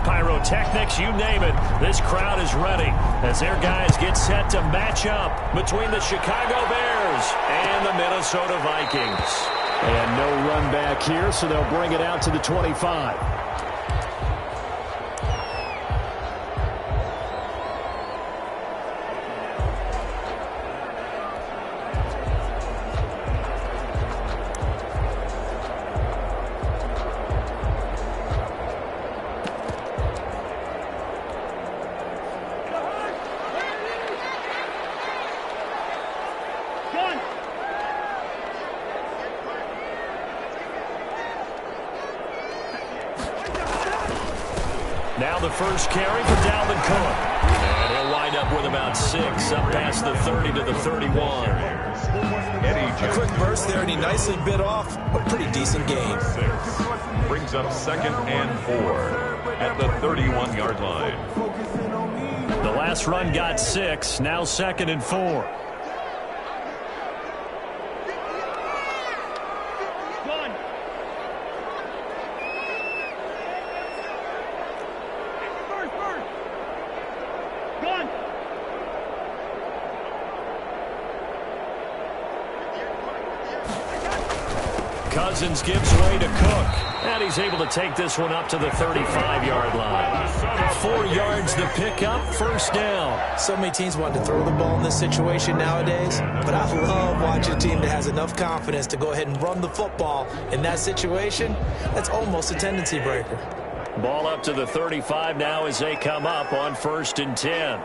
pyrotechnics, you name it. This crowd is ready as their guys get set to match up between the Chicago Bears and the Minnesota Vikings. And no run back here, so they'll bring it out to the 25. Now the first carry for Dalvin Cook. And he'll wind up with about 6, up past the 30 to the 31. A quick burst there, and he nicely bit off a pretty decent gain. Brings up 2nd and 4 at the 31-yard line. The last run got 6, now 2nd and 4. Cousins gives way to Cook, and he's able to take this one up to the 35-yard line. 4 yards to pick up, first down. So many teams want to throw the ball in this situation nowadays, but I love watching a team that has enough confidence to go ahead and run the football. In that situation, that's almost a tendency breaker. Ball up to the 35 now as they come up on 1st and 10.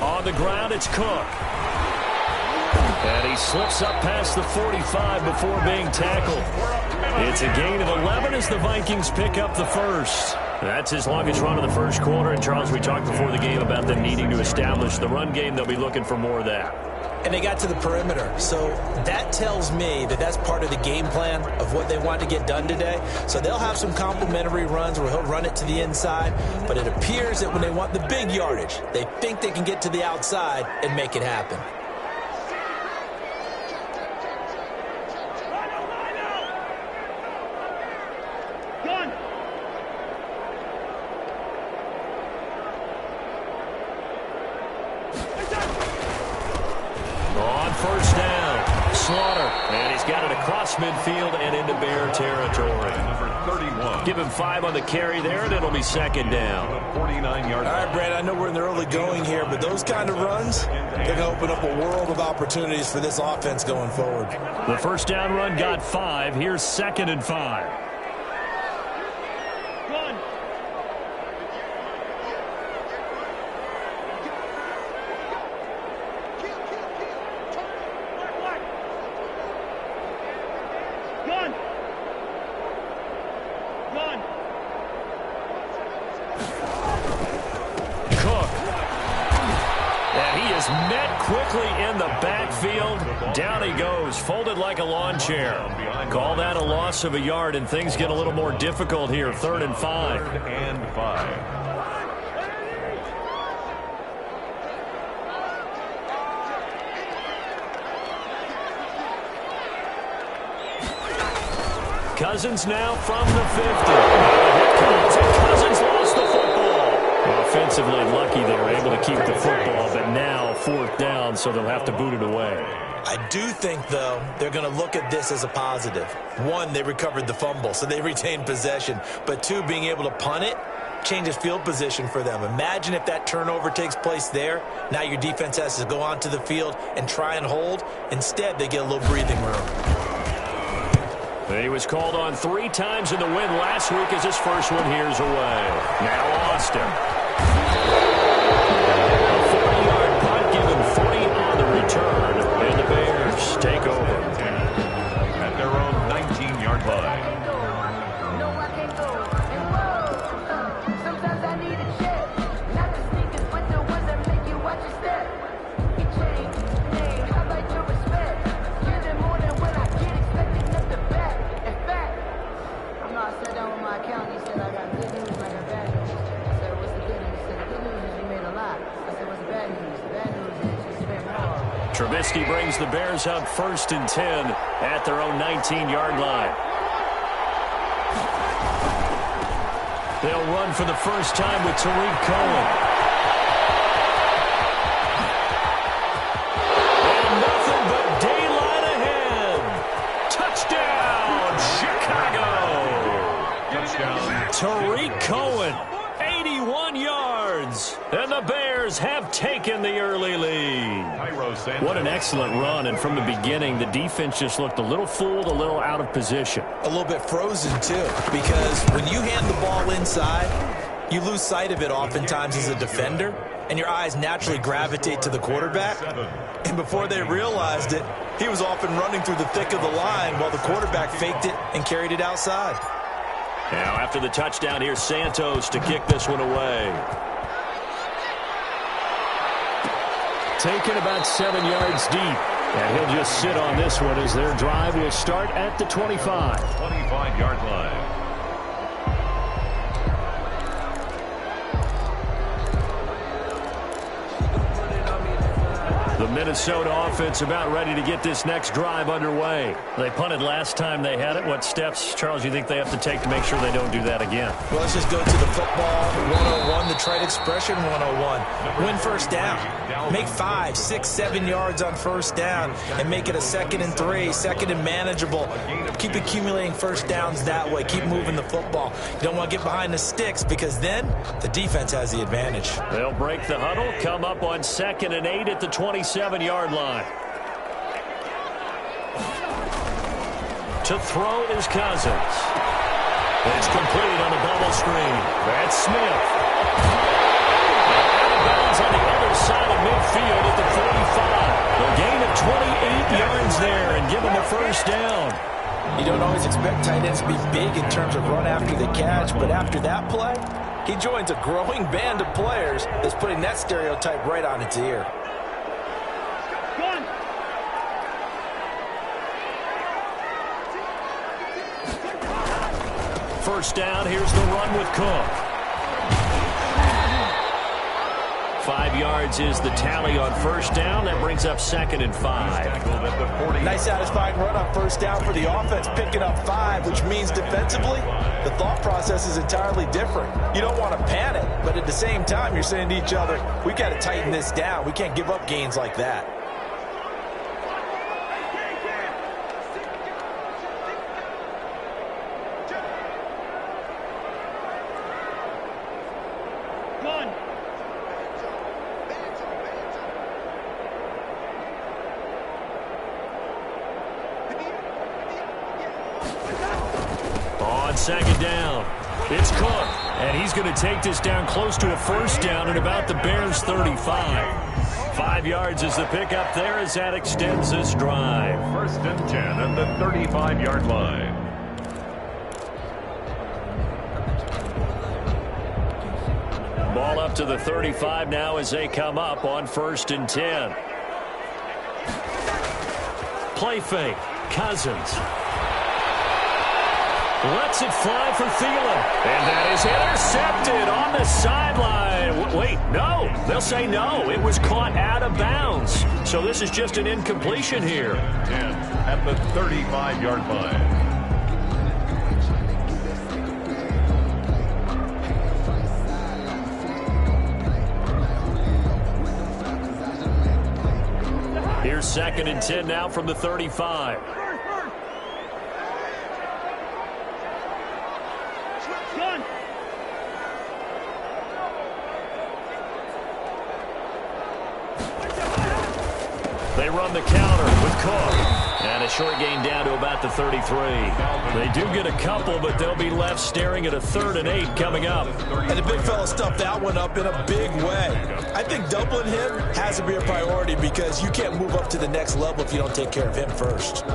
On the ground, it's Cook. And he slips up past the 45 before being tackled. It's a gain of 11 as the Vikings pick up the first. That's his longest run of the first quarter. And, Charles, we talked before the game about them needing to establish the run game. They'll be looking for more of that. And they got to the perimeter. So that tells me that that's part of the game plan of what they want to get done today. So they'll have some complementary runs where he'll run it to the inside. But it appears that when they want the big yardage, they think they can get to the outside and make it happen. First down, Slaughter, and he's got it across midfield and into Bear territory. Number 31. Give him 5 on the carry there, and it'll be 2nd down. 49-yard line. All right, Brad, I know we're in the early going here, but those kind of runs, they're going to open up a world of opportunities for this offense going forward. The first down run got 5. Here's 2nd and 5. Met quickly in the backfield. Down he goes, folded like a lawn chair. Call that a loss of a yard, and things get a little more difficult here. 3rd and 5. 3rd and 5. Cousins now from the 50. Here comes, and Cousins lost the football. Offensively lucky they were able to keep the football, but now 4th down, so they'll have to boot it away. I do think, though, they're going to look at this as a positive. 1, they recovered the fumble, so they retained possession. But 2, being able to punt it changes field position for them. Imagine if that turnover takes place there. Now your defense has to go onto the field and try and hold. Instead, they get a little breathing room. He was called on 3 times in the win last week as his first one here's away. Now Austin. A 40-yard punt, given 40 on the return, and the Bears take over at their own 19-yard line. Gronkowski brings the Bears up 1st and 10 at their own 19-yard line. They'll run for the first time with Tariq Cohen. And nothing but daylight ahead. Touchdown, Chicago. Tariq Cohen, 81 yards. And the Bears have taken the early lead. What an excellent run. And from the beginning, the defense just looked a little fooled, a little out of position. A little bit frozen, too, because when you hand the ball inside, you lose sight of it oftentimes as a defender, and your eyes naturally gravitate to the quarterback. And before they realized it, he was off and running through the thick of the line while the quarterback faked it and carried it outside. Now, after the touchdown, here's Santos to kick this one away. Taken about 7 yards deep. And he'll just sit on this one as their drive will start at the 25. 25-yard line. The Minnesota offense about ready to get this next drive underway. They punted last time they had it. What steps, Charles, you think they have to take to make sure they don't do that again? Well, let's just go to the football 101, the trade expression 101. Win first down. Make 5, 6, 7 yards on first down and make it a 2nd and 3, 2nd and manageable. Keep accumulating first downs that way. Keep moving the football. You don't want to get behind the sticks because then the defense has the advantage. They'll break the huddle, come up on 2nd and 8 at the 27-yard line. To throw is Cousins. It's complete on a bubble screen. That's Smith. Out of bounds on the other side of midfield at the 45. A gain of 28 yards there and give them a first down. You don't always expect tight ends to be big in terms of run after the catch, but after that play, he joins a growing band of players that's putting that stereotype right on its ear. First down, here's the run with Cook. 5 yards is the tally on first down. That brings up 2nd and 5. Nice satisfying run on first down for the offense, picking up 5, which means defensively, the thought process is entirely different. You don't want to panic, but at the same time, you're saying to each other, we got to tighten this down. We can't give up gains like that. On 2nd down, it's Cook, and he's going to take this down close to a first down at about the Bears' 35. 5 yards is the pickup there as that extends this drive. 1st and 10 at the 35-yard line. Ball up to the 35 now as they come up on 1st and 10. Play fake, Cousins. Lets it fly for Thielen. And that is intercepted on the sideline. Wait, no. They'll say no. It was caught out of bounds. So this is just an incompletion here. 10 at the 35-yard line. Here's 2nd and 10 now from the 35. They run the counter with Cook. And a short gain down to about the 33. They do get a couple, but they'll be left staring at a 3rd and 8 coming up. And the big fella stuffed that one up in a big way. I think doubling him has to be a priority because you can't move up to the next level if you don't take care of him first.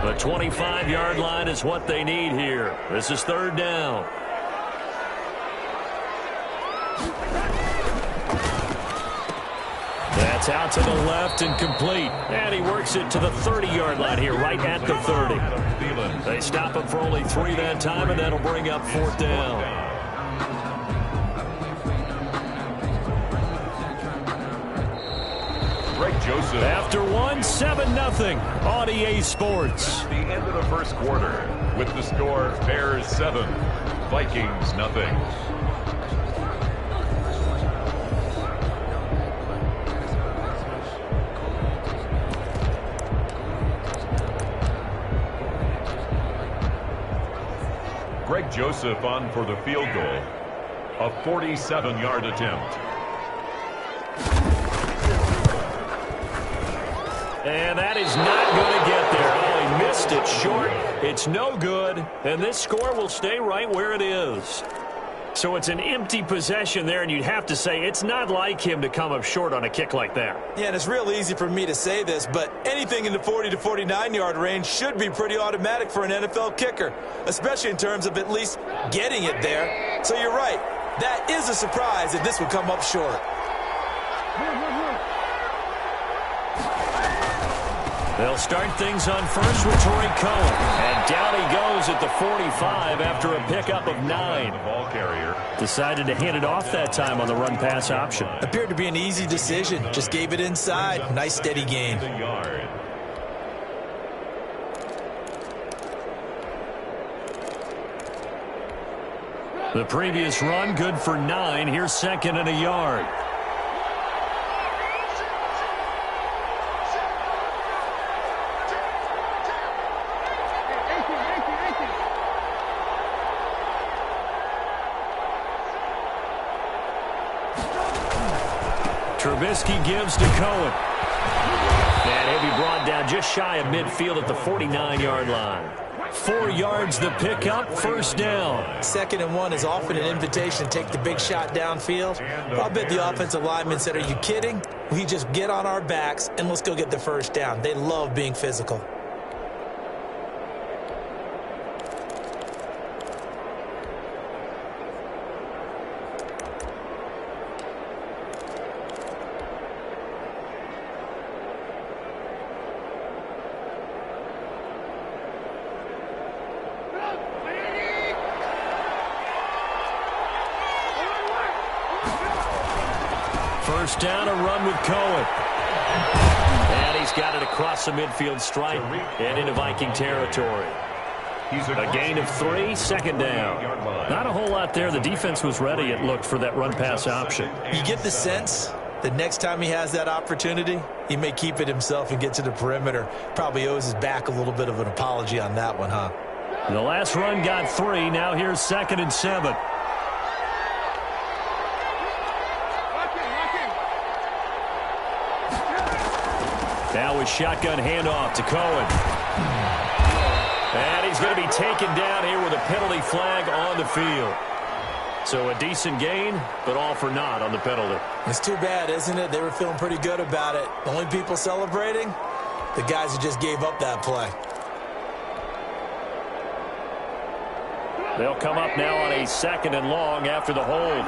The 25-yard line is what they need here. This is 3rd down. It's out to the left and complete. And he works it to the 30-yard line here, right at the 30. They stop him for only 3 that time, and that'll bring up 4th down. Greg Joseph. After 1, 7-0 on EA Sports. The end of the first quarter with the score Bears 7, Vikings nothing. Greg Joseph on for the field goal. A 47-yard attempt. And that is not going to get there. Oh, he missed it short. It's no good. And this score will stay right where it is. So it's an empty possession there, and you'd have to say it's not like him to come up short on a kick like that. Yeah, and it's real easy for me to say this, but anything in the 40 to 49-yard range should be pretty automatic for an NFL kicker, especially in terms of at least getting it there. So you're right. That is a surprise if this would come up short. They'll start things on first with Torrey Cohen. And down he goes at the 45 after a pickup of 9. Ball carrier. Decided to hand it off that time on the run-pass option. Appeared to be an easy decision. Just gave it inside. Nice steady gain. The previous run good for 9. Here's 2nd and a yard. Trubisky gives to Cohen. And he'll be brought down just shy of midfield at the 49-yard line. 4 yards the pickup, 1st down. 2nd and 1 is often an invitation to take the big shot downfield. I'll bet the offensive lineman said, are you kidding? We just get on our backs and let's go get the 1st down. They love being physical. First down, a run with Cohen. And he's got it across the midfield stripe and into Viking territory. A gain of 3, 2nd down. Not a whole lot there. The defense was ready, it looked, for that run-pass option. You get the sense that next time he has that opportunity, he may keep it himself and get to the perimeter. Probably owes his back a little bit of an apology on that one, huh? The last run got 3. Now here's 2nd and 7. Now with shotgun handoff to Cohen. And he's going to be taken down here with a penalty flag on the field. So a decent gain, but all for naught on the penalty. It's too bad, isn't it? They were feeling pretty good about it. The only people celebrating, the guys who just gave up that play. They'll come up now on a 2nd and long after the hold.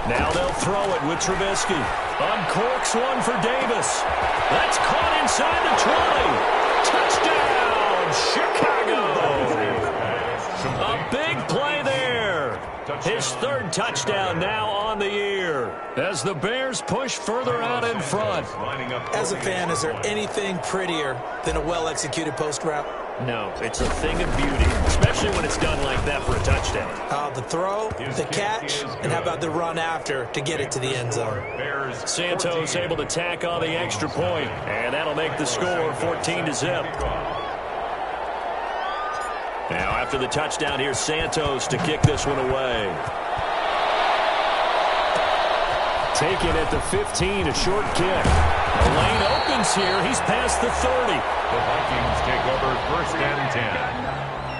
Now they'll throw it with Trubisky. Uncorks one for Davis. That's caught inside the 20. Touchdown, Chicago. A big play there. His 3rd touchdown now on the year as the Bears push further out in front. As a fan, is there anything prettier than a well-executed post route? No, it's a thing of beauty, especially when it's done like that for a touchdown. The throw, the catch, and how about the run after to get it to the end zone? Santos able to tack on the extra point, and that'll make the score 14-0. Now after the touchdown, here's Santos to kick this one away. Taken at the 15, a short kick. The lane opens here. He's past the 30. The Vikings take over 1st and 10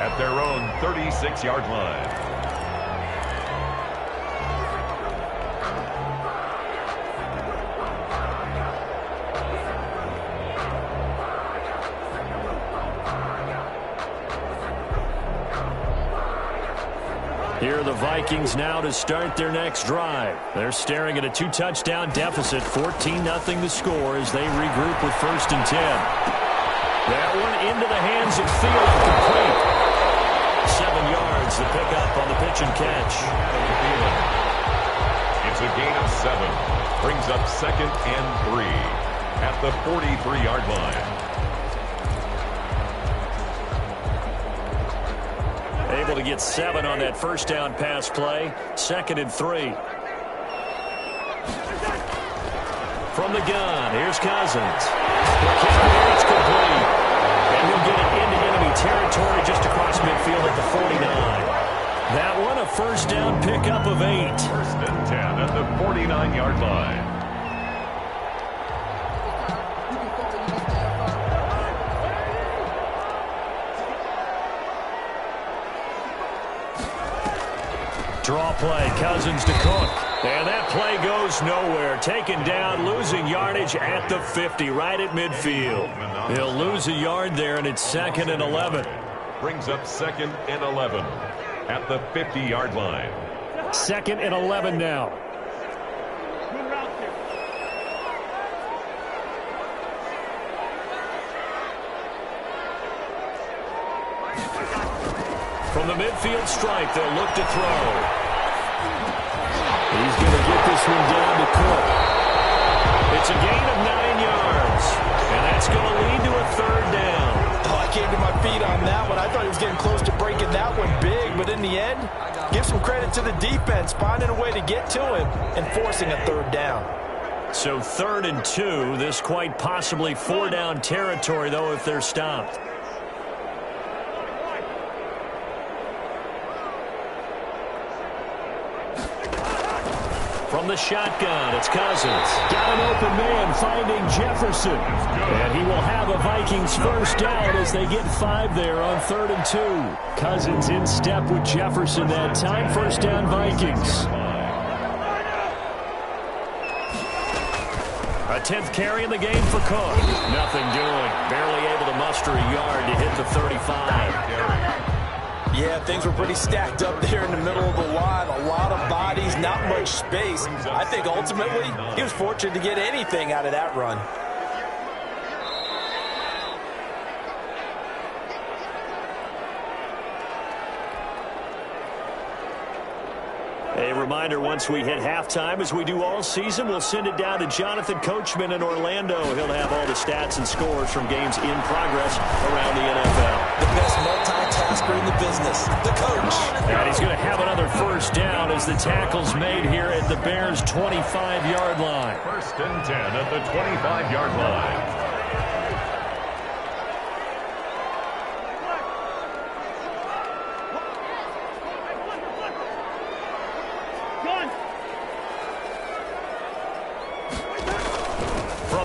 at their own 36-yard line. Here are the Vikings now to start their next drive. They're staring at a 2-touchdown deficit, 14-0 the score as they regroup with 1st and 10. That one into the hands of Thielen, complete. 7 yards, the pickup on the pitch and catch. It's a gain of 7. Brings up 2nd and 3 at the 43-yard line. Able to get 7 on that first down pass play. 2nd and 3. From the gun, here's Cousins. It's complete. And he'll get it into enemy territory just across midfield at the 49. That one a first down pickup of 8. 1st and 10 at the 49-yard line. Draw play, Cousins to Cook. And that play goes nowhere. Taken down, losing yardage at the 50, right at midfield. He'll lose a yard there, and it's 2nd and 11. Brings up 2nd and 11 at the 50-yard line. 2nd and 11 now. From the midfield stripe, they'll look to throw. He's going to get this one down to Cook. It's a gain of 9 yards, and that's going to lead to a 3rd down. Oh, I came to my feet on that one. I thought he was getting close to breaking that one big, but in the end, give some credit to the defense, finding a way to get to him and forcing a 3rd down. So 3rd and 2, this quite possibly 4-down territory, though, if they're stopped. From the shotgun, it's Cousins. Got an open man, finding Jefferson. And he will have a Vikings first down as they get 5 there on 3rd and 2. Cousins in step with Jefferson that time. First down, Vikings. A 10th carry in the game for Cook. Nothing doing. Barely able to muster a yard to hit the 35. Yeah, things were pretty stacked up there in the middle of the line. A lot of bodies, not much space. I think ultimately he was fortunate to get anything out of that run. A reminder, once we hit halftime, as we do all season, we'll send it down to Jonathan Coachman in Orlando. He'll have all the stats and scores from games in progress around the NFL. The best multitasker in the business, the coach. And he's going to have another first down as the tackle's made here at the Bears' 25-yard line. 1st and 10 at the 25-yard line.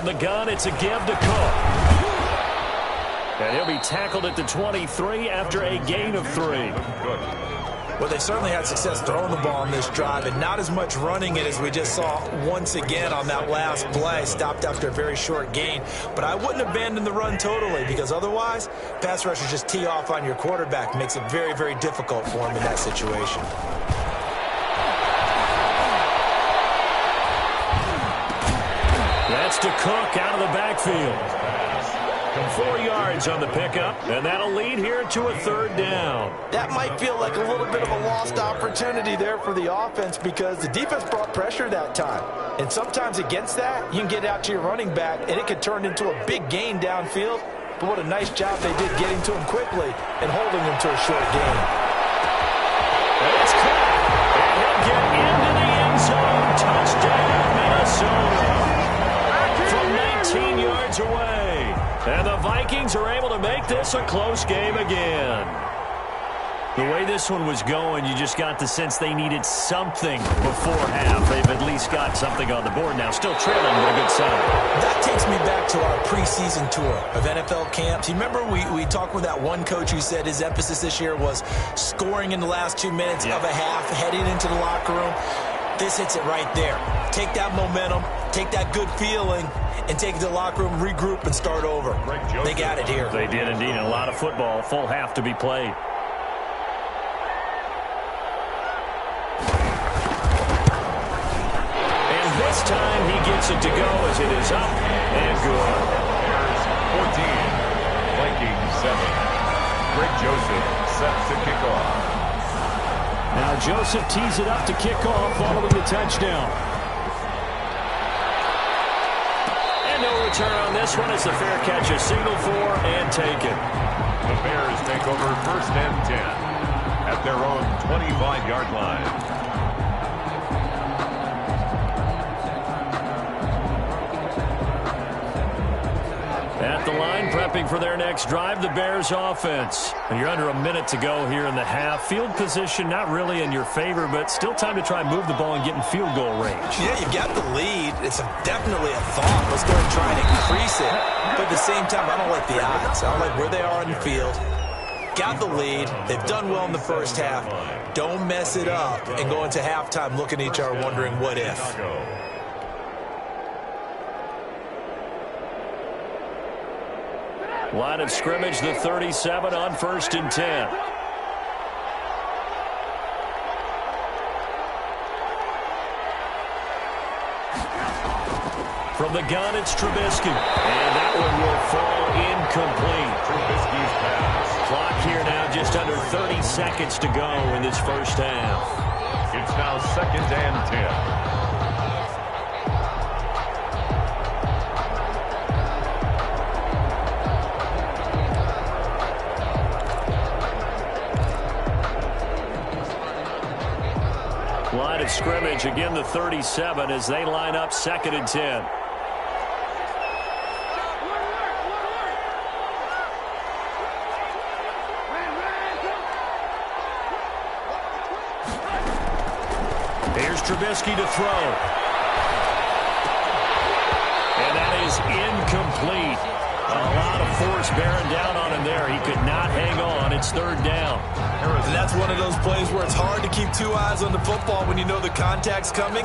The gun, it's a give to Cook. And he'll be tackled at the 23 after a gain of 3. Well, they certainly had success throwing the ball on this drive, and not as much running it as we just saw once again on that last play. Stopped after a very short gain. But I wouldn't abandon the run totally, because otherwise, pass rushers just tee off on your quarterback. Makes it very, very difficult for him in that situation. That's to Cook out of the backfield. 4 yards on the pickup, and that'll lead here to a 3rd down. That might feel like a little bit of a lost opportunity there for the offense because the defense brought pressure that time. And sometimes against that, you can get out to your running back, and it could turn into a big gain downfield. But what a nice job they did getting to him quickly and holding him to a short gain. And it's caught, and he'll get into the end zone. Touchdown, Minnesota. From 19 yards away. And the Vikings are able to make this a close game again. The way this one was going, you just got the sense they needed something before half. They've at least got something on the board now. Still trailing, but a good sign. That takes me back to our preseason tour of NFL camps. You remember we talked with that one coach who said his emphasis this year was scoring in the last 2 minutes of a half, heading into the locker room. This hits it right there. Take that momentum, take that good feeling, and take it to the locker room, regroup, and start over. They got it here. They did indeed. A lot of football, full half to be played. this time he gets it to go as it is up and good. Bears 14, Vikings 7. Greg Joseph set to kick off. Now Joseph tees it up to kick off following the touchdown. And no return on this one as the fair catch is signaled for and taken. The Bears take over 1st and 10 at their own 25-yard line. At the line, prepping for their next drive, the Bears offense. And you're under a minute to go here in the half. Field position not really in your favor, but still time to try and move the ball and get in field goal range. Yeah, you've got the lead. It's definitely a thought. Let's go ahead and try and increase it. But at the same time, I don't like the odds. I don't like where they are on the field. Got the lead. They've done well in the first half. Don't mess it up and go into halftime looking at each other wondering what if. Line of scrimmage, the 37 on 1st and 10. From the gun, it's Trubisky. And that one will fall incomplete. Trubisky's pass. Clock here now just under 30 seconds to go in this first half. It's now 2nd and 10. Line of scrimmage, again the 37 as they line up 2nd and 10. Here's Trubisky to throw. And that is incomplete. A lot of force bearing down on him there. He could not hang on. It's 3rd down. And that's one of those plays where it's hard to keep two eyes on the football when you know the contact's coming,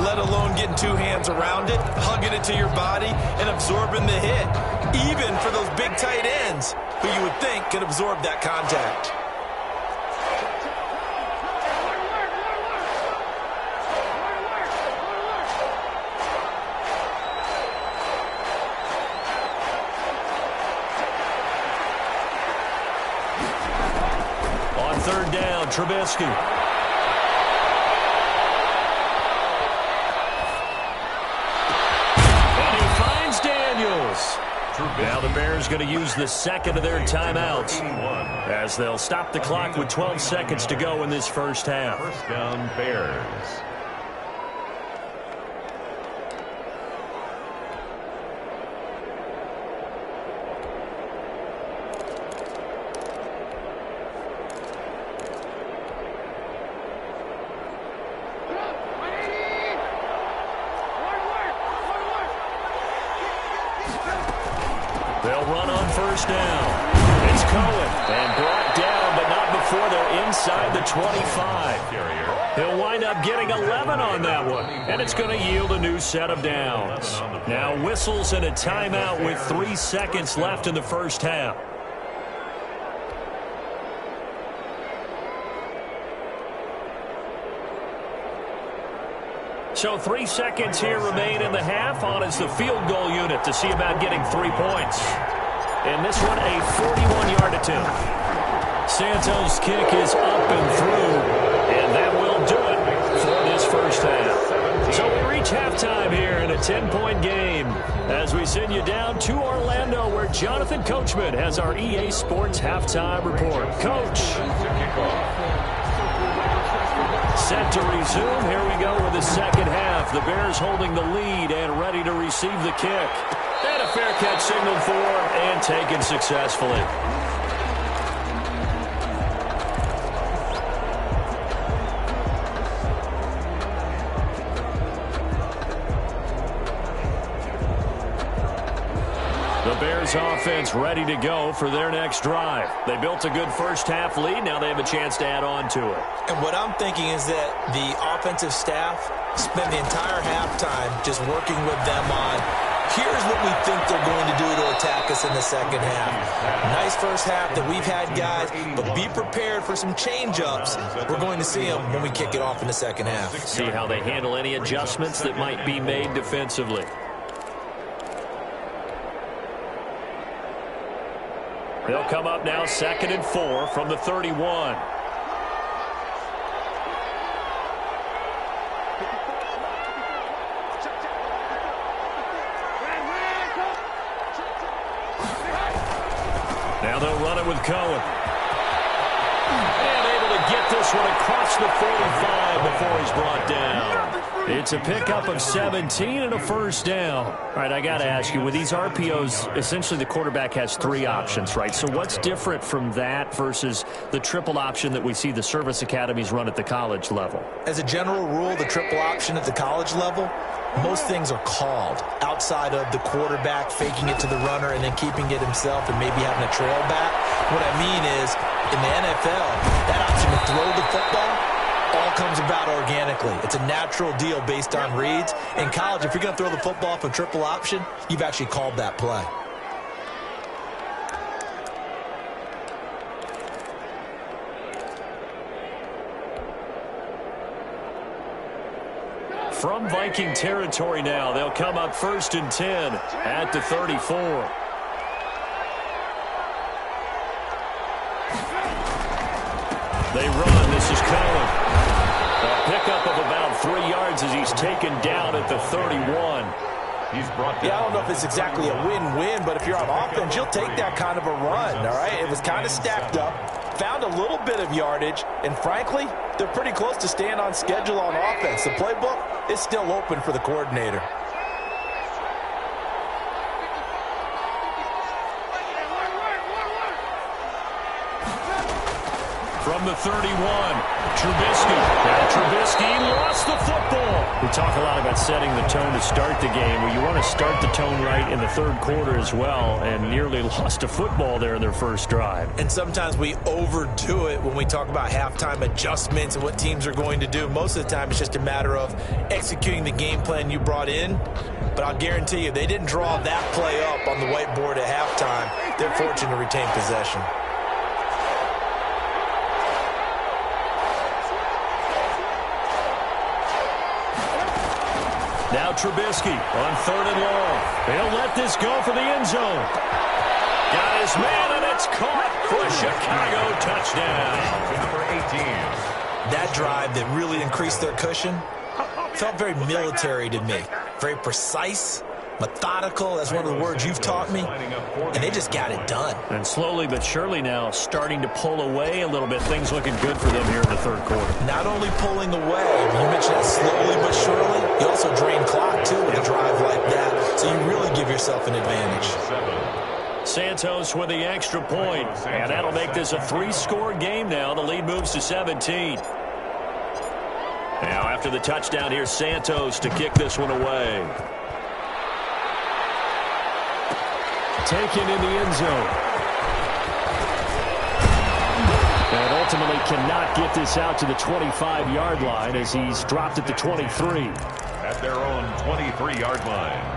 let alone getting two hands around it, hugging it to your body, and absorbing the hit, even for those big tight ends who you would think can absorb that contact. On 3rd down, Trubisky. And he finds Daniels. Now the Bears going to use the 2nd of their timeouts as they'll stop the clock with 12 seconds to go in this first half. 1st down, Bears. They'll run on 1st down. It's Cohen, and brought down, but not before they're inside the 25. He'll wind up getting 11 on that one, and it's going to yield a new set of downs. Now whistles and a timeout with 3 seconds left in the first half. So 3 seconds here remain in the half. On is the field goal unit to see about getting 3 points. And this one a 41-yard attempt. Santos' kick is up and through, and that will do it for this first half. So we reach halftime here in a 10-point game as we send you down to Orlando where Jonathan Coachman has our EA Sports halftime report. Coach. Set to resume. Here we go with the second half. The Bears holding the lead and ready to receive the kick. And a fair catch signaled for and taken successfully. The Bears offense ready to go for their next drive. They built a good first half lead. Now they have a chance to add on to it. And what I'm thinking is that the offensive staff spend the entire halftime just working with them on Here's what we think they're going to do to attack us in the second half. Nice first half that we've had, guys, but be prepared for some change-ups. We're going to see them when we kick it off in the second half. See how they handle any adjustments that might be made defensively. They'll come up now 2nd and 4 from the 31. Now they'll run it with Cohen. And able to get this one across the 45 before he's brought down. It's a pickup of 17 and a first down. All right, I got to ask you, with these RPOs, essentially the quarterback has 3 options, right? So what's different from that versus the triple option that we see the service academies run at the college level? As a general rule, the triple option at the college level, most things are called outside of the quarterback faking it to the runner and then keeping it himself and maybe having a trail back. What I mean is, in the NFL, that option to throw the football all comes about organically. It's a natural deal based on reads. In college, if you're going to throw the football off a triple option, you've actually called that play. From Viking territory now, they'll come up 1st and 10 at the 34. They run. This is Cohen. A pickup of about 3 yards as he's taken down at the 31. He's brought down. Yeah, I don't know if it's exactly a win-win, but if you're on offense, you'll take that kind of a run, all right? It was kind of stacked up, found a little bit of yardage, and frankly, they're pretty close to staying on schedule on offense. The playbook is still open for the coordinator. From the 31, Trubisky. Now Trubisky lost the football. We talk a lot about setting the tone to start the game. Well, you want to start the tone right in the third quarter as well, and nearly lost a football there in their first drive. And sometimes we overdo it when we talk about halftime adjustments and what teams are going to do. Most of the time, it's just a matter of executing the game plan you brought in. But I'll guarantee you, they didn't draw that play up on the whiteboard at halftime. They're fortunate to retain possession. Now Trubisky on 3rd and long. They'll let this go for the end zone. Got his man, and it's caught for a Chicago touchdown. Number 18. That drive that really increased their cushion felt very military to me. Very precise, methodical. That's one of the words you've taught me. And they just got it done. And slowly but surely now starting to pull away a little bit. Things looking good for them here in the third quarter. Not only pulling away, you mentioned that slowly but surely, you also drain clock too with a drive like that. So you really give yourself an advantage. Santos with the extra point. And that'll make this a 3-score game now. The lead moves to 17. Now after the touchdown, here's Santos to kick this one away. Taken in the end zone. And ultimately cannot get this out to the 25-yard line as he's dropped at the 23. At their own 23-yard line.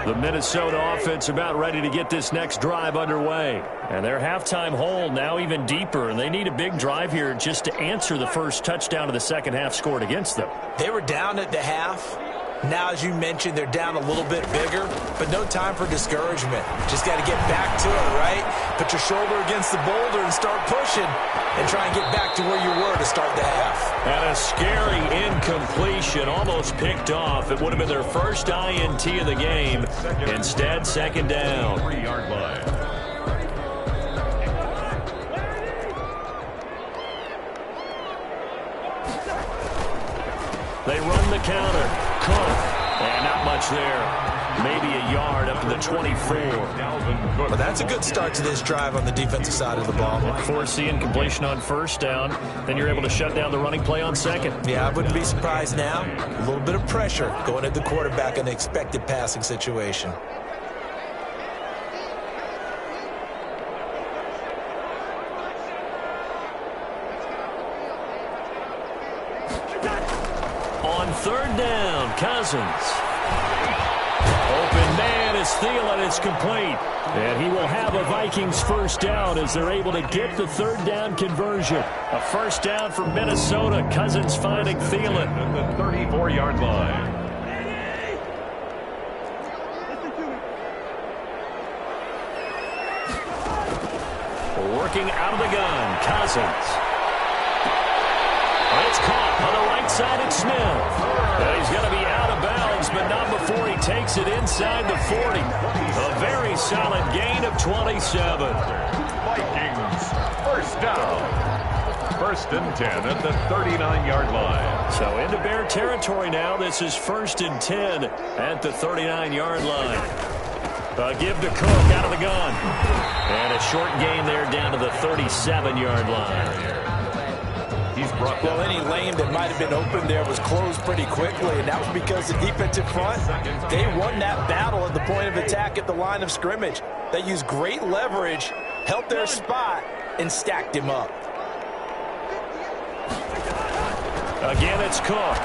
The Minnesota offense about ready to get this next drive underway. And their halftime hole now even deeper, and they need a big drive here just to answer the first touchdown of the second half scored against them. They were down at the half. Now, as you mentioned, they're down a little bit bigger, but no time for discouragement. Just got to get back to it, right? Put your shoulder against the boulder and start pushing and try and get back to where you were to start the half. And a scary incompletion, almost picked off. It would have been their first INT of the game. Instead, second down. 3-yard line. They run the counter. Cook. And not much there. Maybe a yard up to the 24. Well, that's a good start to this drive on the defensive side of the ball. Force the incompletion on first down. Then you're able to shut down the running play on second. Yeah, I wouldn't be surprised now. A little bit of pressure going at the quarterback in the expected passing situation. Cousins. Open man is Thielen. It's complete. And he will have a Vikings first down as they're able to get the third down conversion. A first down for Minnesota. Cousins finding Thielen. At the 34-yard line. Working out of the gun, Cousins. It's caught on the right side at Smith. And he's going to be out of bounds, but not before he takes it inside the 40. A very solid gain of 27. Vikings, first down. First and 10 at the 39-yard line. So into Bear territory now. This is first and 10 at the 39-yard line. Give to Cook out of the gun. And a short gain there down to the 37-yard line. He's brought well, any lane that might have been open there was closed pretty quickly, and that was because the defensive front, they won that battle at the point of attack at the line of scrimmage. They used great leverage, held their spot, and stacked him up. Again, it's Cook.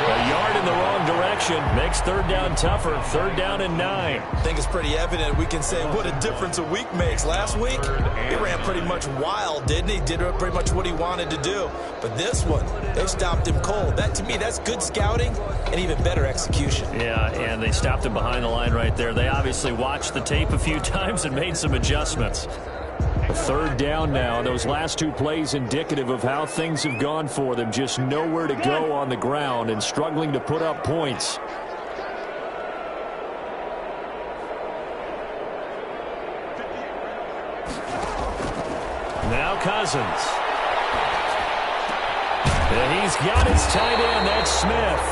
A yard in the wrong direction makes third down tougher. Third down and 9. I think it's pretty evident. We can say what a difference a week makes. Last week, he ran pretty much wild, didn't he? Did pretty much what he wanted to do. But this one, they stopped him cold. That, to me, that's good scouting and even better execution. Yeah, and they stopped him behind the line right there. They obviously watched the tape a few times and made some adjustments. A third down now. Those last two plays indicative of how things have gone for them. Just nowhere to go on the ground and struggling to put up points. Now Cousins. And he's got his tight end. That's Smith.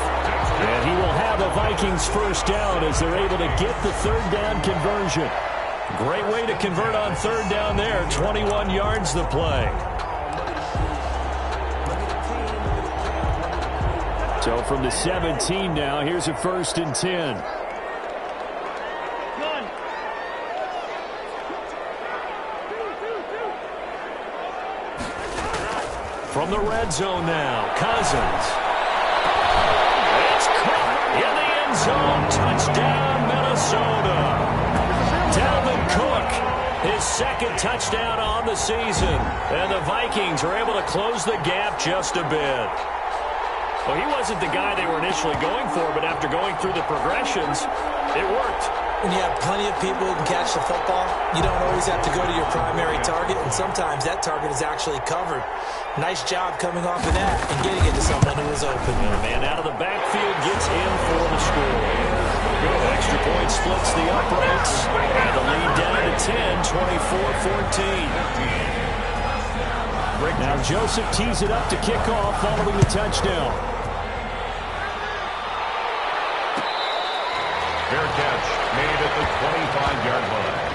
And he will have a Vikings first down as they're able to get the third down conversion. Great way to convert on third down there. 21 yards the play. So from the 17 now, here's a first and 10. From the red zone now, Cousins. It's caught in the end zone. Touchdown, Minnesota. Dalvin Cook, his second touchdown on the season. And the Vikings are able to close the gap just a bit. Well, he wasn't the guy they were initially going for, but after going through the progressions, it worked. When you have plenty of people who can catch the football, you don't always have to go to your primary target, and sometimes that target is actually covered. Nice job coming off of that and getting it to someone who was open. And a man out of the backfield gets in for the score. Extra point splits the uprights, and the lead down to 10, 24-14. Now Joseph tees it up to kick off following the touchdown. Fair catch made at the 25-yard line.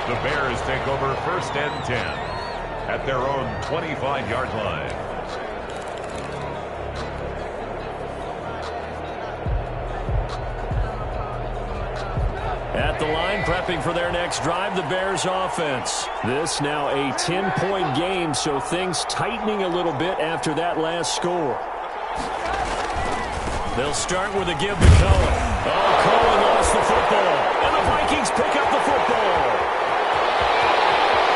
The Bears take over first and 10 at their own 25-yard line. At the line, prepping for their next drive, the Bears offense. This now a 10-point game, so things tightening a little bit after that last score. They'll start with a give to Cohen. Oh, Cohen lost the football, and the Vikings pick up the football.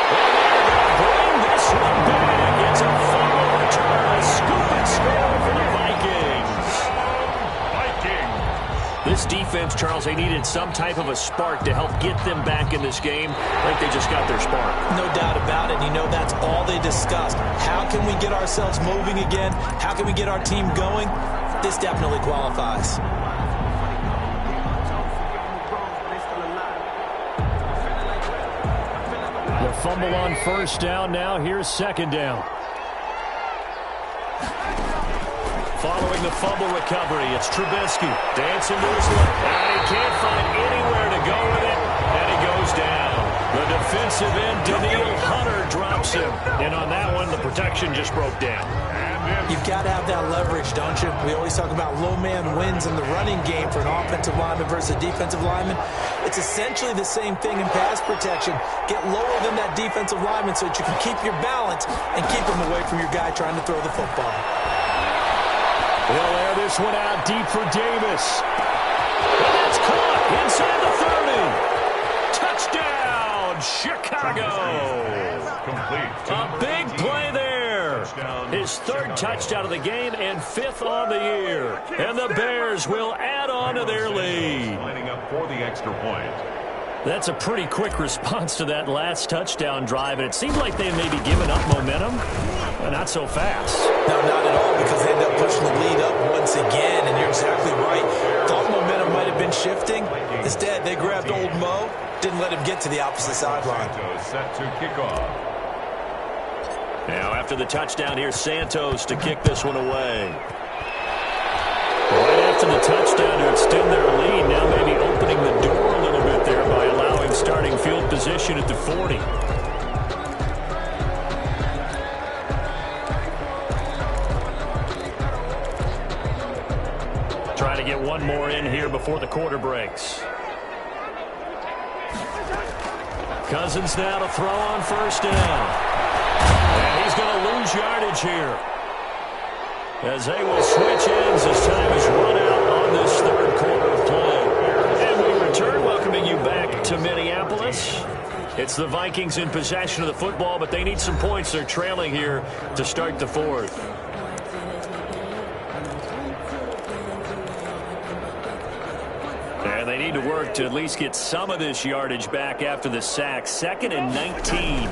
And they're going to bring this one back. It's a fumble return, a scoop and score for the Vikings. This defense, Charles, they needed some type of a spark to help get them back in this game. I think they just got their spark. No doubt about it. You know, that's all they discussed. How can we get ourselves moving again? How can we get our team going? This definitely qualifies. The fumble on first down now. Here's second down. Following the fumble recovery, it's Trubisky. Dancing to his left. And he can't find anywhere to go with it. And he goes down. The defensive end, Daniil Hunter, drops him. And on that one, the protection just broke down. You've got to have that leverage, don't you? We always talk about low man wins in the running game for an offensive lineman versus a defensive lineman. It's essentially the same thing in pass protection. Get lower than that defensive lineman so that you can keep your balance and keep him away from your guy trying to throw the football. Well, there it this one out deep for Davis. And that's caught inside the 30. Touchdown, Chicago. A big play there. His third touchdown of the game and fifth on the year. And the Bears will add on to their lead. Lining up for the extra point. That's a pretty quick response to that last touchdown drive, and it seemed like they may be giving up momentum, but not so fast. No, not at all, because they ended up pushing the lead up once again, and you're exactly right. Thought momentum might have been shifting. Instead, they grabbed old Mo, didn't let him get to the opposite sideline. Set to kick off. Now, after the touchdown, here's Santos to kick this one away. Right after the touchdown to extend their lead, now maybe opening the door a little bit there by allowing starting field position at the 40. Trying to get one more in here before the quarter breaks. Cousins now to throw on first down. And he's going to lose yardage here, as they will switch ends as time is run out on this third quarter of play. And we return, welcoming you back to Minneapolis. It's the Vikings in possession of the football, but they need some points. They're trailing here to start the fourth. And they need to work to at least get some of this yardage back after the sack. 2nd and 19.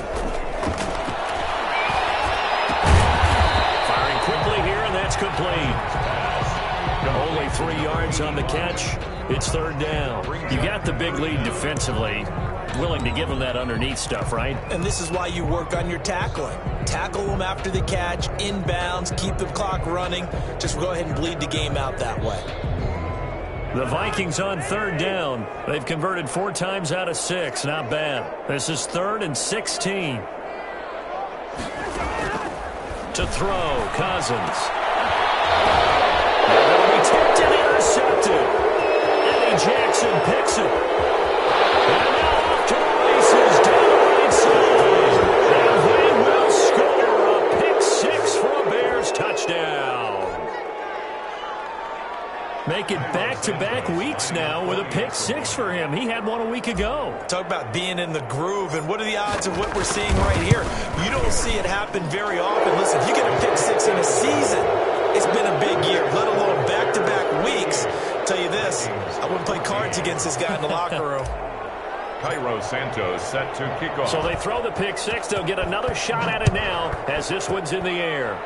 Complete. Only 3 yards on the catch. It's third down. You got the big lead defensively. Willing to give them that underneath stuff, right? And this is why you work on your tackling. Tackle them after the catch, inbounds, keep the clock running. Just go ahead and bleed the game out that way. The Vikings on third down. They've converted 4 times out of 6. Not bad. This is 3rd and 16. To throw, Cousins. That'll be tipped and intercepted. Eddie Jackson picks it. And now off to the races down the right side. And they will score a pick 6 for a Bears touchdown. Make it back-to-back weeks now with a pick 6 for him. He had one a week ago. Talk about being in the groove, and what are the odds of what we're seeing right here? You don't see it happen very often. Listen, if you get a pick 6 in a season, it's been a big year, let alone back-to-back weeks. I'll tell you this, I wouldn't play cards against this guy in the locker room. Cairo Santos set to kick off. So they throw the pick 6. They'll get another shot at it now as this one's in the air.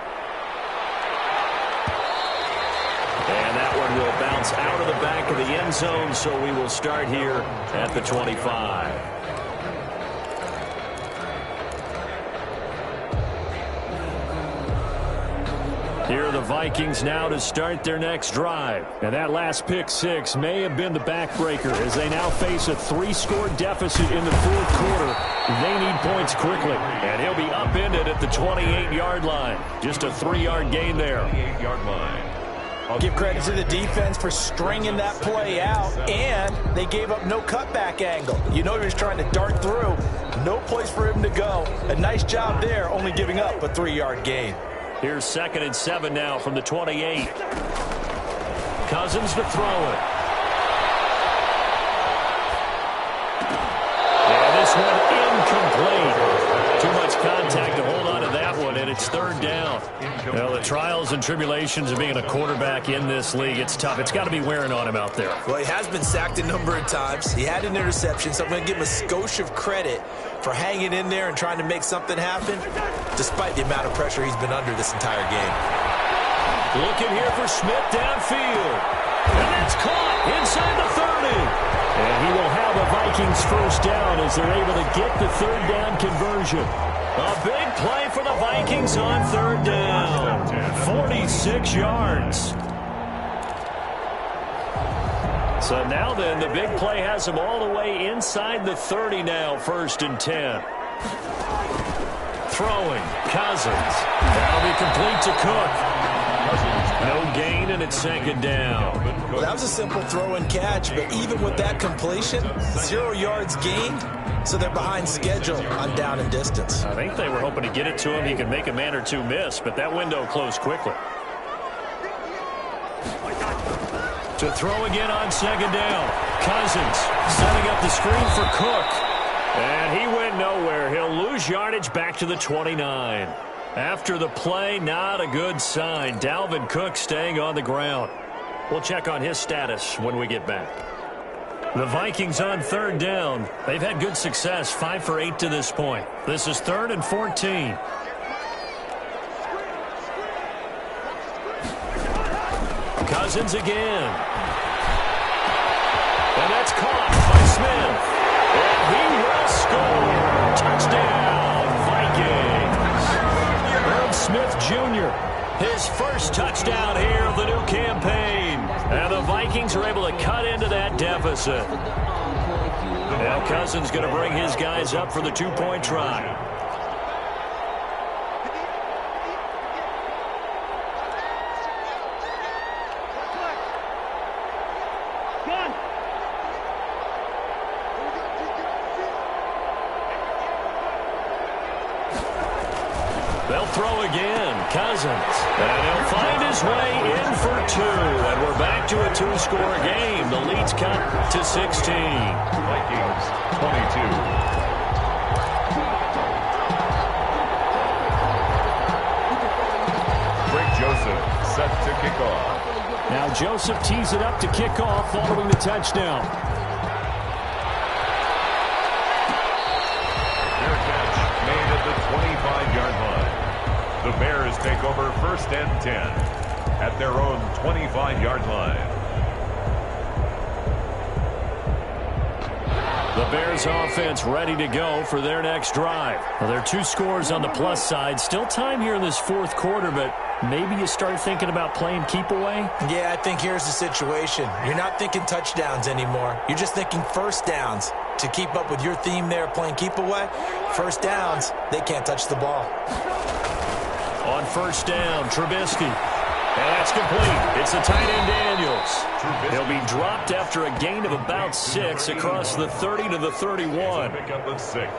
And that one will bounce out of the back of the end zone, so we will start here at the 25. Here are the Vikings now to start their next drive. And that last pick 6 may have been the backbreaker as they now face a 3-score deficit in the fourth quarter. They need points quickly. And he'll be upended at the 28-yard line. Just a 3-yard gain there. 28-yard line. I'll give credit to the defense for stringing that play out, and they gave up no cutback angle. You know he was trying to dart through. No place for him to go. A nice job there, only giving up a 3-yard gain. Here's 2nd and 7 now from the 28. Cousins to throw it. And this one incomplete. Too much contact to hold on to that one, and it's third down. Well, the trials and tribulations of being a quarterback in this league, it's tough. It's got to be wearing on him out there. Well, he has been sacked a number of times. He had an interception, so I'm going to give him a skosh of credit for hanging in there and trying to make something happen, despite the amount of pressure he's been under this entire game. Looking here for Smith downfield. And that's caught inside the 30. And he will have a Vikings first down as they're able to get the third down conversion. A big play for the Vikings on third down. 46 yards. So now then, the big play has them all the way inside the 30 now, 1st and 10. Throwing, Cousins. That'll be complete to Cook. No gain, and it's 2nd down. Well, that was a simple throw and catch, but even with that completion, 0 yards gained, so they're behind schedule on down and distance. I think they were hoping to get it to him. He could make a man or two miss, but that window closed quickly. To throw again on second down. Cousins setting up the screen for Cook. And he went nowhere. He'll lose yardage back to the 29. After the play, not a good sign. Dalvin Cook staying on the ground. We'll check on his status when we get back. The Vikings on third down. They've had good success, 5 for 8 to this point. This is 3rd and 14. Cousins again. And that's caught by Smith. And he will score. Touchdown, Vikings. Herb Smith Jr., his first touchdown here of the new campaign. And the Vikings are able to cut into that deficit. Now Cousins going to bring his guys up for the two-point try. They'll throw again. Cousins. And he'll find his way in for 2. And we're back to a 2-score game. The lead's cut to 16. Vikings 22. Greg Joseph set to kick off. Now Joseph tees it up to kick off following the touchdown. Their catch made at the 25-yard line. The Bears take over 1st and 10 at their own 25-yard line. The Bears offense ready to go for their next drive. Well, there are 2 scores on the plus side. Still time here in this 4th quarter, but maybe you start thinking about playing keep away? Yeah, I think here's the situation. You're not thinking touchdowns anymore. You're just thinking first downs. To keep up with your theme there, playing keep away, first downs, they can't touch the ball. On first down, Trubisky. And that's complete. It's the tight end Daniels. He'll be dropped after a gain of about 6 across the 30 to the 31. Pick up of 6.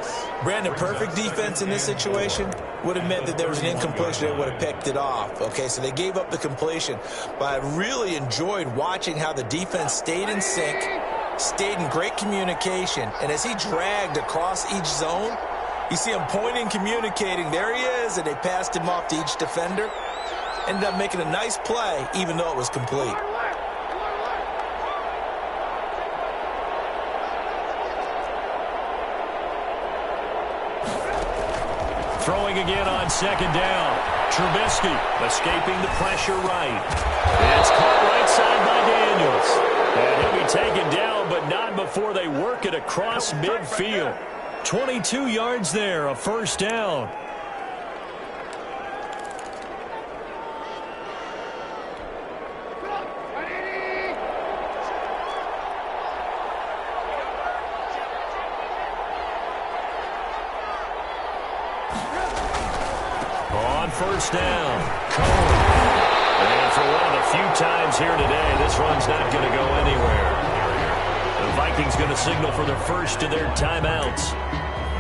Brandon, perfect defense in this situation would have meant that there was an incompletion. They would have picked it off. Okay, so they gave up the completion. But I really enjoyed watching how the defense stayed in sync, stayed in great communication. And as he dragged across each zone, you see him pointing, communicating. There he is, and they passed him off to each defender. Ended up making a nice play, even though it was complete. Throwing again on second down. Trubisky escaping the pressure right. It's caught right side by Daniels. And he'll be taken down, but not before they work it across midfield. 22 yards there, a first down. On first down, Cohen. And for one of the few times here today, this run's not going to go anywhere. The Vikings going to signal for their first of their timeouts.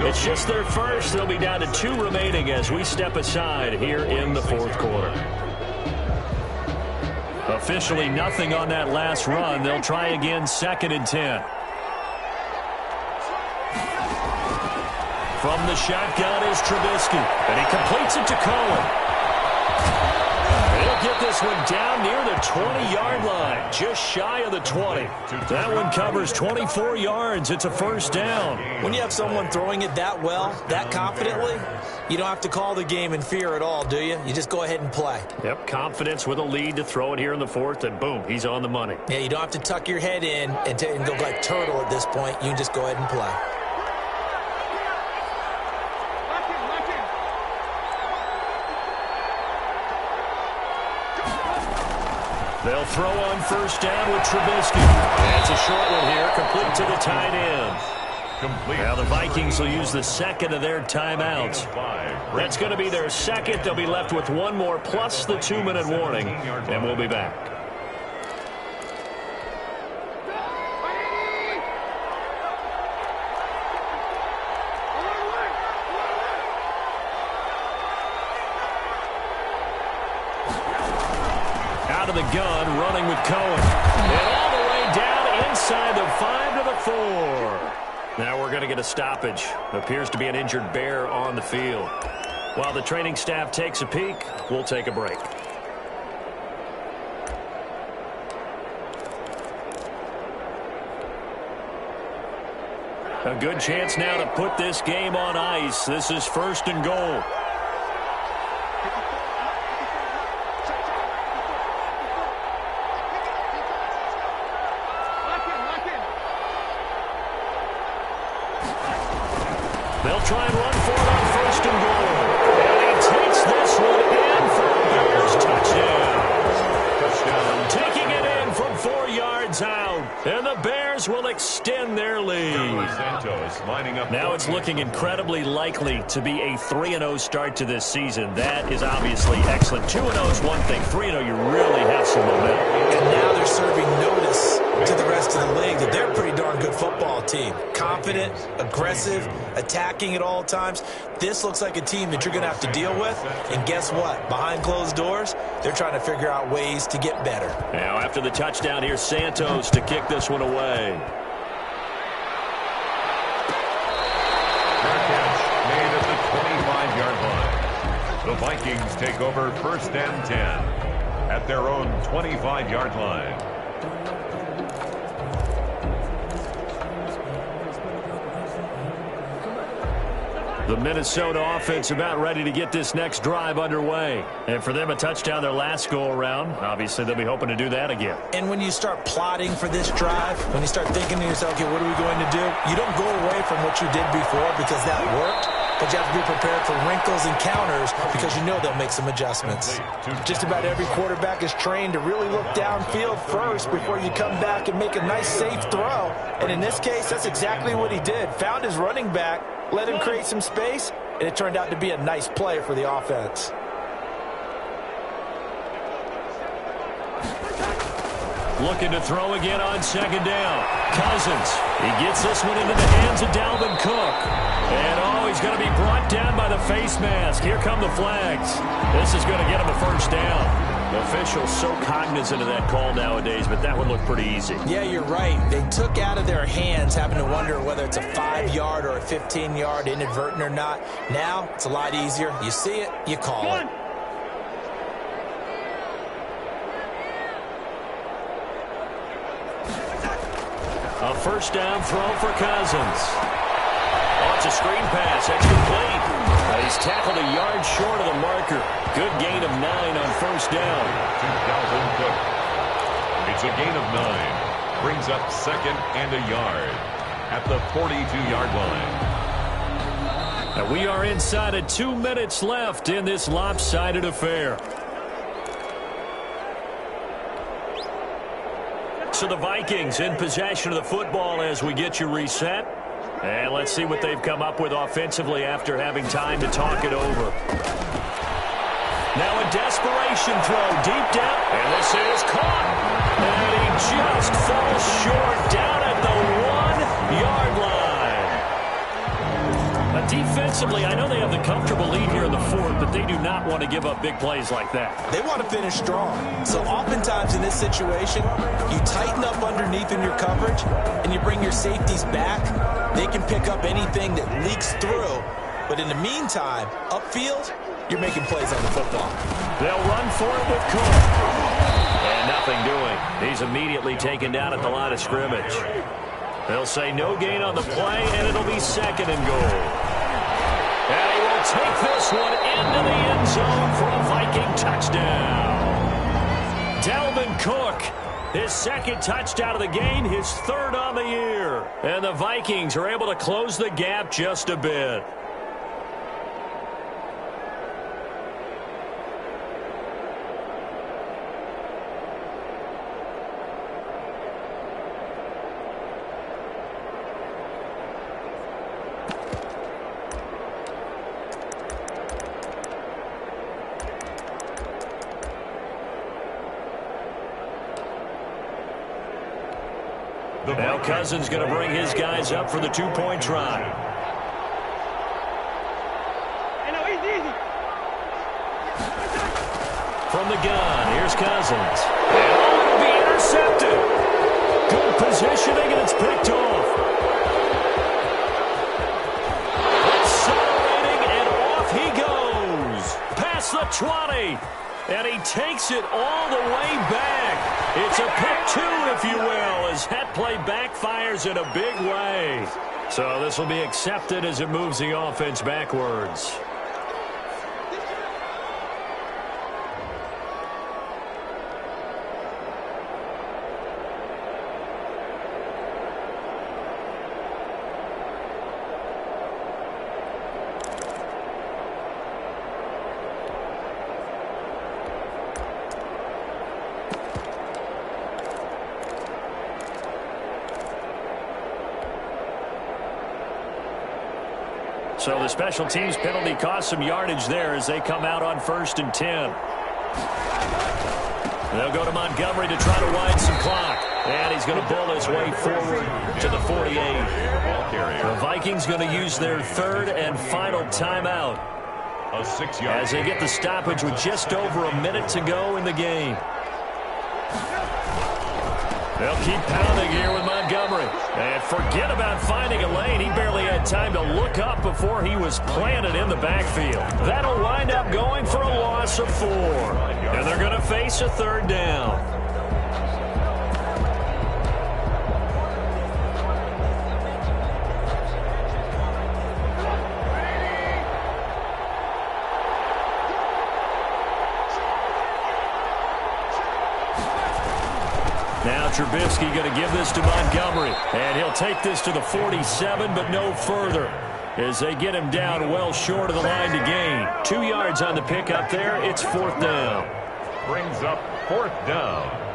It's just their first. They'll be down to 2 remaining as we step aside here in the 4th quarter. Officially nothing on that last run. They'll try again 2nd and 10. From the shotgun is Trubisky, and he completes it to Cohen. He'll get this one down near the 20-yard line, just shy of the 20. That one covers 24 yards. It's a first down. When you have someone throwing it that well, that confidently, you don't have to call the game in fear at all, do you? You just go ahead and play. Yep, confidence with a lead to throw it here in the 4th, and boom, he's on the money. Yeah, you don't have to tuck your head in and go like turtle at this point. You can just go ahead and play. They'll throw on first down with Trubisky. That's a short one here, complete to the tight end. Now the Vikings will use the 2nd of their timeouts. That's going to be their 2nd. They'll be left with 1 more plus the 2-minute warning, and we'll be back. Out of the gun, running with Cohen. And inside the 5 to the 4. Now we're going to get a stoppage. Appears to be an injured bear on the field. While the training staff takes a peek, we'll take a break. A good chance now to put this game on ice. This is 1st and goal. They'll try and run for it on 1st and goal. And he takes this one in for a Bears touchdown. Taking it in from 4 yards out. And the Bears will extend their lead. Now it's looking incredibly likely to be a 3-0 start to this season. That is obviously excellent. 2-0 is one thing. 3-0, you really have some momentum. And now they're serving notice to the rest of the league that they're a pretty darn good football team. Confident, aggressive, attacking at all times. This looks like a team that you're going to have to deal with. And guess what? Behind closed doors, they're trying to figure out ways to get better. Now after the touchdown, here's Santos to kick this one away. Fair catch made at the 25-yard line. The Vikings take over 1st and 10 at their own 25-yard line. The Minnesota offense about ready to get this next drive underway. And for them, a touchdown their last go-around. Obviously, they'll be hoping to do that again. And when you start plotting for this drive, when you start thinking to yourself, okay, what are we going to do? You don't go away from what you did before because that worked. But you have to be prepared for wrinkles and counters because you know they'll make some adjustments. Just about every quarterback is trained to really look downfield first before you come back and make a nice, safe throw. And in this case, that's exactly what he did. Found his running back, let him create some space, and it turned out to be a nice play for the offense. Looking to throw again on 2nd down. Cousins. He gets this one into the hands of Dalvin Cook. And, he's going to be brought down by the face mask. Here come the flags. This is going to get him a 1st down. The officials so cognizant of that call nowadays, but that would look pretty easy. Yeah, you're right. They took out of their hands having to wonder whether it's a 5-yard or a 15-yard inadvertent or not. Now, it's a lot easier. You see it, you call it. A 1st down throw for Cousins. Oh, it's a screen pass. That's complete. He's tackled a yard short of the marker. Good gain of 9 on 1st down. To Dalvin Cook. It's a gain of 9. Brings up 2nd and a yard at the 42-yard line. And we are inside of 2 minutes left in this lopsided affair. So the Vikings in possession of the football as we get you reset. And let's see what they've come up with offensively after having time to talk it over. Now a desperation throw deep down. And this is caught. And he just falls short down at the 1-yard line. Defensively, I know they have the comfortable lead here in the 4th, but they do not want to give up big plays like that. They want to finish strong. So oftentimes in this situation, you tighten up underneath in your coverage, and you bring your safeties back. They can pick up anything that leaks through. But in the meantime, upfield, you're making plays on the football. They'll run for it with Cook. And nothing doing. He's immediately taken down at the line of scrimmage. They'll say no gain on the play, and it'll be 2nd and goal. And he will take this one into the end zone for a Viking touchdown. Dalvin Cook, his 2nd touchdown of the game, his 3rd on the year. And the Vikings are able to close the gap just a bit. Now Cousins going to bring his guys up for the 2-point try. From the gun, here's Cousins. And it'll be intercepted. Good positioning, and it's picked off. Accelerating, and off he goes. Past the 20. And he takes it all the way back. It's a pick two, if you will, as that play backfires in a big way. So this will be accepted as it moves the offense backwards. So the special teams penalty cost some yardage there as they come out on 1st and 10. They'll go to Montgomery to try to wind some clock. And he's going to bull his way forward to the 48. The Vikings going to use their third and final timeout as they get the stoppage with just over a minute to go in the game. They'll keep pounding here with Montgomery. And forget about finding a lane. He barely had time to look up before he was planted in the backfield. That'll wind up going for a loss of 4. And they're going to face a 3rd down. Now Trubisky going to give this to Montgomery. And he'll take this to the 47, but no further, as they get him down well short of the line to gain. 2 yards on the pickup there. It's 4th down. Brings up 4th down.